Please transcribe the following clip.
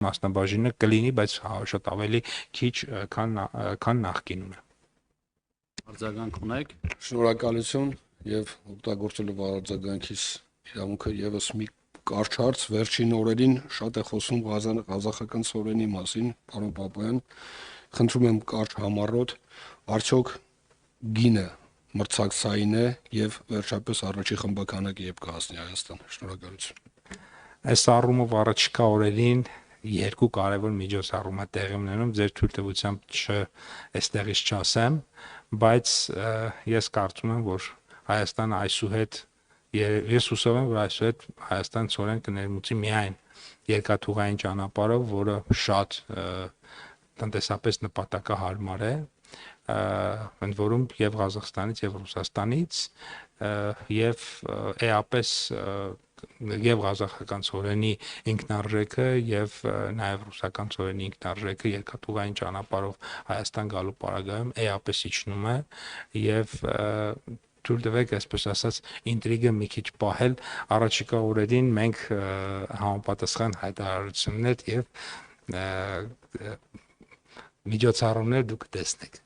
մասնաբաժինը կլինի, բայց շատ ավելի քիչ, քան նախկինում է։ Արձագանք ունեք։ Շնորհակալություն եւ օգտագործելով արձագանքիս իրավունքը եւս մի կարճ հարց վերջին օրերին շատ է խոսում ղազախական ծորենի մասին, պարոն Պապայան, խնդրում եմ կարճ համառոտ, արդյոք գինը մրցակցային է եւ վերջապես առաջի խմբականակը երբ կհասնի Հայաստան։ Շնորհակալություն։ Այս առումով առաջիկա օրերին երկու կարևոր միջոցառում է տեղի ունենում, ձեր թույլտվությամբ այստեղից չասեմ, բայց ես կարծում եմ, որ Հայաստանը այսուհետ ես հուսով եմ, որ այսուհետ Հայաստան ծորեն կներմուծի միայն երկաթուղային ճանապարհով, որը շատ տնտեսապես նպատակահարմար է, ընդ որում եւ Ղազախստանից եւ Ռուսաստանից եւ էապես եւ ղազախական ծորենի ինքնարժեքը եւ նաեւ ռուսական ծորենի ինքնարժեքը երկաթուղային ճանապարհով Հայաստան գալու պարագայում էապես իջնում է եւ թույլ տվեք, այսպես ասած, ինտրիգը մի քիչ պահել, առաջիկա օրերին մենք համապատասխան հայտարարություններ եւ միջոցառումներ դուք տեսնեք։